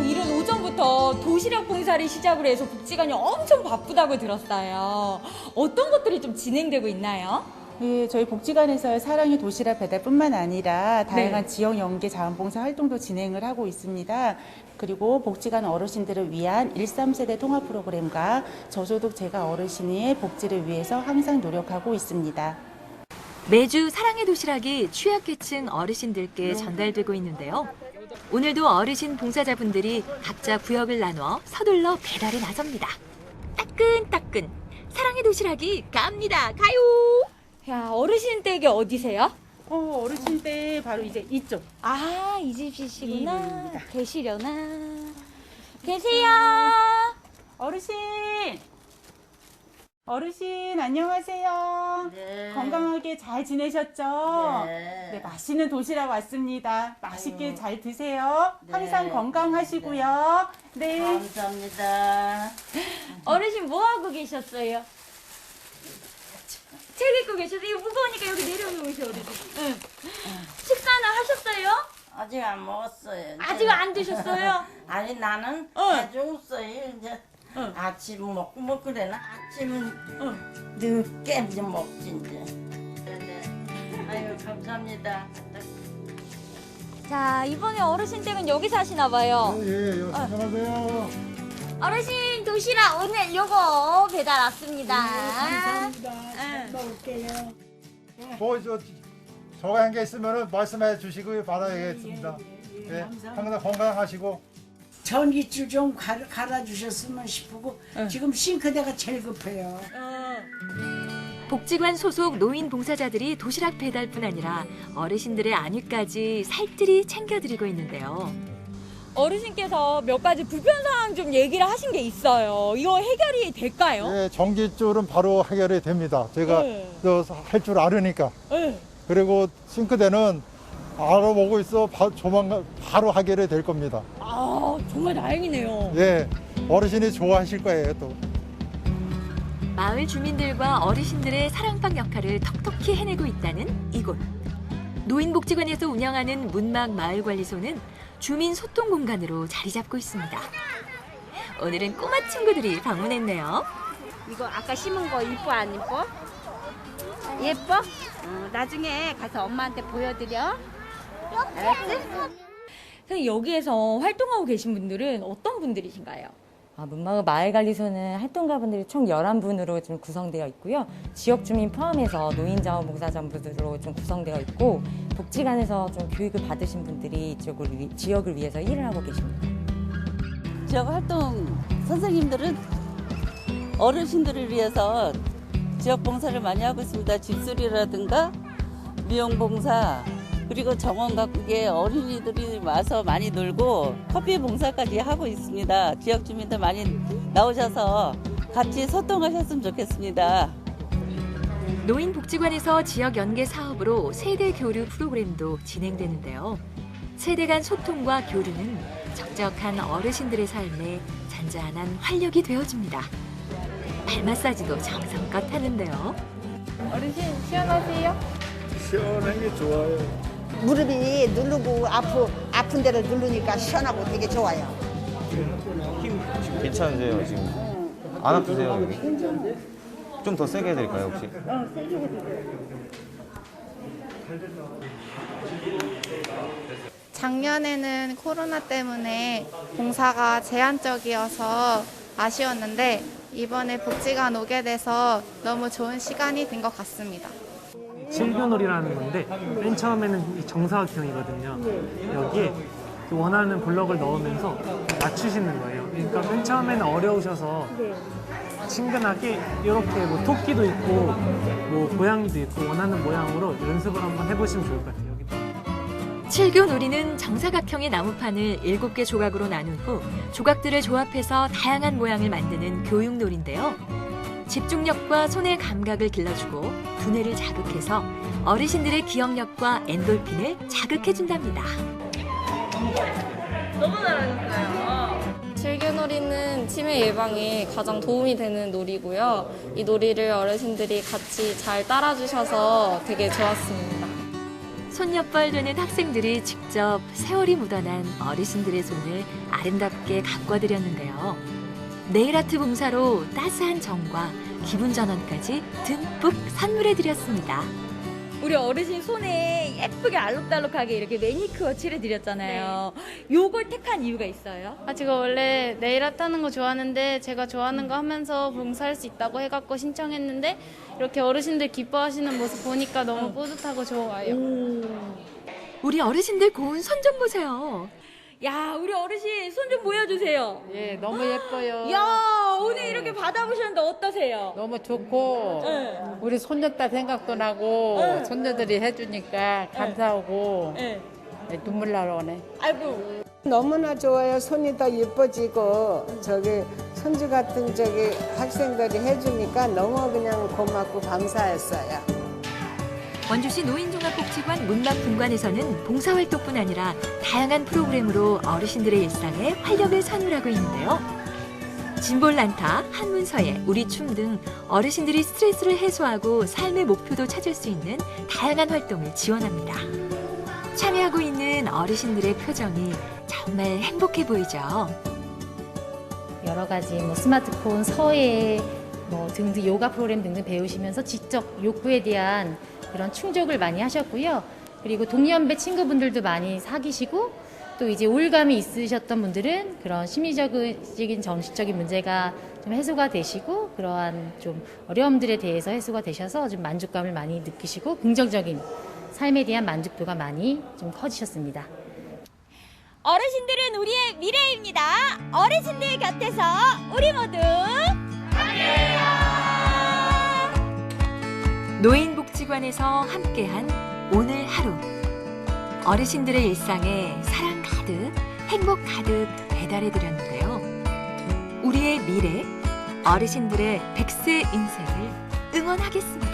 Speaker 10: 이른 오전부터 도시락 봉사를 시작으로 해서 복지관이 엄청 바쁘다고 들었어요. 어떤 것들이 좀 진행되고 있나요?
Speaker 13: 네, 저희 복지관에서 사랑의 도시락 배달뿐만 아니라 다양한 지역 연계 자원봉사 활동도 진행을 하고 있습니다. 그리고 복지관 어르신들을 위한 13세대 통합 프로그램과 저소득 재가 어르신의 복지를 위해서 항상 노력하고 있습니다.
Speaker 12: 매주 사랑의 도시락이 취약계층 어르신들께 전달되고 있는데요. 오늘도 어르신 봉사자분들이 각자 구역을 나눠 서둘러 배달에 나섭니다. 따끈따끈 사랑의 도시락이 갑니다. 가요.
Speaker 10: 야, 어르신 댁이 어디세요?
Speaker 13: 어르신 댁 바로 이제 이쪽.
Speaker 10: 아, 이 집이시구나. 계시려나. 계세요.
Speaker 13: 어르신 안녕하세요.
Speaker 24: 네.
Speaker 13: 건강하게 잘 지내셨죠?
Speaker 24: 네.
Speaker 13: 맛있는 도시락 왔습니다. 맛있게 잘 드세요.
Speaker 24: 네.
Speaker 13: 항상 건강하시고요. 네.
Speaker 24: 감사합니다.
Speaker 10: 어르신 뭐 하고 계셨어요? 책 읽고 계셨어요? 이거 무거우니까 여기 내려놓으셔, 어르신. 응. 식사는 하셨어요?
Speaker 24: 아직 안 먹었어요.
Speaker 10: 아직 안 드셨어요?
Speaker 24: 아니 나는 해줬어요. 이제 아침 먹고 뭐 그래나 아침은 늦게 이제 먹지 이제. 네네. 아유 감사합니다.
Speaker 10: 자, 이번에 어르신 댁은 여기 사시나 봐요.
Speaker 25: 예, 여기 안녕하세요.
Speaker 10: 어르신 도시락 오늘 요거 배달 왔습니다.
Speaker 25: 감사합니다. 올게요. 저거 한 게 있으면 말씀해 주시고 받아야겠습니다. 네, 항상 건강하시고.
Speaker 26: 전기줄 좀 갈아주셨으면 싶고 지금 싱크대가 제일 급해요.
Speaker 12: 복지관 소속 노인 봉사자들이 도시락 배달뿐 아니라 어르신들의 안위까지 살뜰히 챙겨드리고 있는데요.
Speaker 10: 어르신께서 몇 가지 불편사항 좀 얘기를 하신 게 있어요. 이거 해결이 될까요?
Speaker 25: 네, 전기줄은 바로 해결이 됩니다. 제가
Speaker 10: 네.
Speaker 25: 할 줄 아르니까.
Speaker 10: 네.
Speaker 25: 그리고 싱크대는 알아보고 있어 조만간 바로 해결이 될 겁니다.
Speaker 10: 아, 정말 다행이네요.
Speaker 25: 예, 어르신이 좋아하실 거예요 또.
Speaker 12: 마을 주민들과 어르신들의 사랑방 역할을 톡톡히 해내고 있다는 이곳. 노인복지관에서 운영하는 문막 마을관리소는 주민 소통 공간으로 자리 잡고 있습니다. 오늘은 꼬마 친구들이 방문했네요.
Speaker 6: 이거 아까 심은 거 이뻐 안 이뻐? 예뻐? 나중에 가서 엄마한테 보여드려. 알았지?
Speaker 10: 선생님, 여기에서 활동하고 계신 분들은 어떤 분들이신가요?
Speaker 8: 문마을 마을관리소는 활동가분들이 총 11분으로 좀 구성되어 있고요. 지역 주민 포함해서 노인자원봉사자분들로 좀 구성되어 있고, 복지관에서 좀 교육을 받으신 분들이 지역을 위해서 일을 하고 계십니다.
Speaker 11: 지역 활동 선생님들은 어르신들을 위해서 지역 봉사를 많이 하고 있습니다. 집수리라든가 미용 봉사, 그리고 정원 가꾸기에 어린이들이 와서 많이 놀고 커피 봉사까지 하고 있습니다. 지역 주민들 많이 나오셔서 같이 소통하셨으면 좋겠습니다.
Speaker 12: 노인복지관에서 지역 연계 사업으로 세대 교류 프로그램도 진행되는데요. 세대 간 소통과 교류는 적적한 어르신들의 삶에 잔잔한 활력이 되어줍니다. 발 마사지도 정성껏 하는데요.
Speaker 6: 어르신 시원하세요?
Speaker 25: 시원한 게 좋아요.
Speaker 14: 무릎이 누르고 아픈 데를 누르니까 시원하고 되게 좋아요.
Speaker 16: 힘 지금 괜찮으세요 지금? 안 아프세요 여기? 좀 더 세게 해드릴까요 혹시?
Speaker 14: 세게 해드려요.
Speaker 18: 작년에는 코로나 때문에 봉사가 제한적이어서 아쉬웠는데 이번에 복지관 오게 돼서 너무 좋은 시간이 된 것 같습니다.
Speaker 27: 칠교놀이라는 건데 맨 처음에는 이 정사각형이거든요. 여기에 원하는 블럭을 넣으면서 맞추시는 거예요. 그러니까 맨 처음에는 어려우셔서 친근하게 이렇게 뭐 토끼도 있고 뭐 고양이도 있고 원하는 모양으로 연습을 한번 해보시면 좋을 것 같아요.
Speaker 12: 칠교놀이는 정사각형의 나무판을 7개 조각으로 나눈 후 조각들을 조합해서 다양한 모양을 만드는 교육놀이인데요. 집중력과 손의 감각을 길러주고 두뇌를 자극해서 어르신들의 기억력과 엔돌핀을 자극해준답니다.
Speaker 10: 너무 잘하셨어요.
Speaker 18: 칠교놀이는 치매 예방에 가장 도움이 되는 놀이고요. 이 놀이를 어르신들이 같이 잘 따라주셔서 되게 좋았습니다.
Speaker 12: 손녀뻘 되는 학생들이 직접 세월이 묻어난 어르신들의 손을 아름답게 가꿔드렸는데요. 네일아트 봉사로 따스한 정과 기분 전환까지 듬뿍 선물해드렸습니다.
Speaker 10: 우리 어르신 손에 예쁘게 알록달록하게 이렇게 매니큐어 칠해드렸잖아요. 요걸 택한 이유가 있어요?
Speaker 15: 제가 원래 네일 아트 하는 거 좋아하는데 제가 좋아하는 거 하면서 봉사할 수 있다고 해갖고 신청했는데 이렇게 어르신들 기뻐하시는 모습 보니까 너무 뿌듯하고 좋아요.
Speaker 12: 우리 어르신들 고운 손 좀 보세요.
Speaker 10: 야, 우리 어르신 손 좀 보여주세요.
Speaker 28: 예, 너무 예뻐요.
Speaker 10: 야, 오늘 이렇게 받아보셨는데 어떠세요?
Speaker 28: 너무 좋고 우리 손녀딸 생각도 나고 손녀들이 해주니까 감사하고 눈물 나오네.
Speaker 10: 아이고.
Speaker 29: 너무나 좋아요. 손이 더 예뻐지고 손주 같은 학생들이 해주니까 너무 그냥 고맙고 감사했어요.
Speaker 12: 원주시 노인종합복지관 문막분관에서는 봉사활동뿐 아니라 다양한 프로그램으로 어르신들의 일상에 활력을 선물하고 있는데요. 진볼란타, 한문서예, 우리춤 등 어르신들이 스트레스를 해소하고 삶의 목표도 찾을 수 있는 다양한 활동을 지원합니다. 참여하고 있는 어르신들의 표정이 정말 행복해 보이죠.
Speaker 30: 여러 가지 스마트폰, 서예 등등 요가 프로그램 등등 배우시면서 직접 욕구에 대한 그런 충족을 많이 하셨고요. 그리고 동년배 친구분들도 많이 사귀시고 또 이제 우울감이 있으셨던 분들은 그런 심리적인 정신적인 문제가 좀 해소가 되시고 그러한 좀 어려움들에 대해서 해소가 되셔서 좀 만족감을 많이 느끼시고 긍정적인 삶에 대한 만족도가 많이 좀 커지셨습니다.
Speaker 10: 어르신들은 우리의 미래입니다. 어르신들 곁에서 우리 모두
Speaker 12: 노인복지관에서 함께한 오늘 하루. 어르신들의 일상에 사랑 가득, 행복 가득 배달해 드렸는데요. 우리의 미래, 어르신들의 100세 인생을 응원하겠습니다.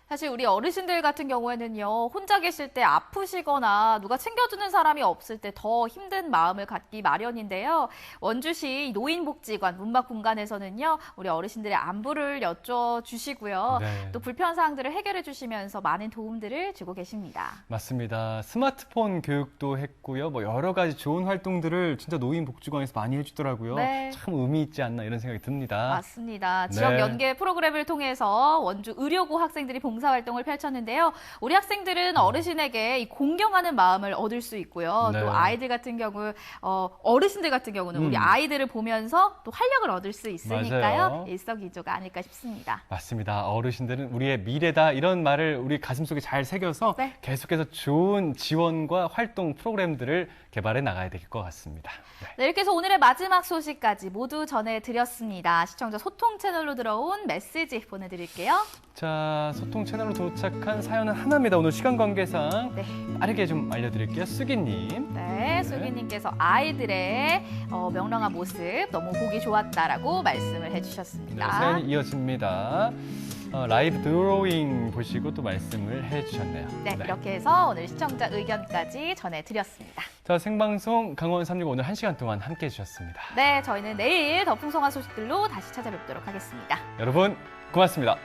Speaker 4: 사실 우리 어르신들 같은 경우에는요, 혼자 계실 때 아프시거나 누가 챙겨주는 사람이 없을 때 더 힘든 마음을 갖기 마련인데요. 원주시 노인복지관 문막공간에서는요, 우리 어르신들의 안부를 여쭤주시고요.
Speaker 3: 네.
Speaker 4: 또 불편 사항들을 해결해 주시면서 많은 도움들을 주고 계십니다.
Speaker 3: 맞습니다. 스마트폰 교육도 했고요. 뭐 여러 가지 좋은 활동들을 진짜 노인복지관에서 많이 해주더라고요.
Speaker 4: 네.
Speaker 3: 참 의미 있지 않나 이런 생각이 듭니다.
Speaker 4: 맞습니다.
Speaker 3: 네.
Speaker 4: 지역 연계 프로그램을 통해서 원주 의료고 학생들이 봉사활동을 펼쳤는데요. 우리 학생들은 어르신에게 이 공경하는 마음을 얻을 수 있고요.
Speaker 3: 네.
Speaker 4: 또 아이들 같은 경우, 어르신들 같은 경우는 우리 아이들을 보면서 또 활력을 얻을 수 있으니까요.
Speaker 3: 맞아요.
Speaker 4: 일석이조가 아닐까 싶습니다.
Speaker 3: 맞습니다. 어르신들은 우리의 미래다 이런 말을 우리 가슴속에 잘 새겨서
Speaker 4: 네.
Speaker 3: 계속해서 좋은 지원과 활동 프로그램들을 개발해 나가야 될 것 같습니다. 네.
Speaker 4: 네, 이렇게 해서 오늘의 마지막 소식까지 모두 전해드렸습니다. 시청자 소통 채널로 들어온 메시지 보내드릴게요.
Speaker 3: 자, 소통 채널로 도착한 사연은 하나입니다. 오늘 시간 관계상 빠르게 좀 알려드릴게요. 수기님.
Speaker 4: 네, 수기님께서 아이들의 명랑한 모습 너무 보기 좋았다라고 말씀을
Speaker 3: 네,
Speaker 4: 해주셨습니다.
Speaker 3: 사연이 이어집니다. 라이브 드로잉 보시고 또 말씀을 해주셨네요.
Speaker 4: 네, 이렇게 해서 오늘 시청자 의견까지 전해드렸습니다.
Speaker 3: 자, 생방송 강원 365 오늘 1시간 동안 함께해 주셨습니다.
Speaker 4: 네, 저희는 내일 더 풍성한 소식들로 다시 찾아뵙도록 하겠습니다.
Speaker 3: 여러분 고맙습니다.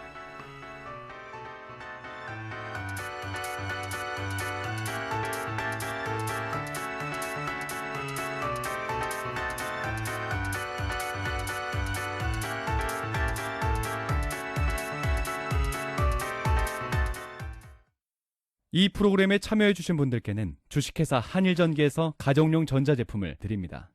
Speaker 3: 이 프로그램에 참여해 주신 분들께는 주식회사 한일전기에서 가정용 전자제품을 드립니다.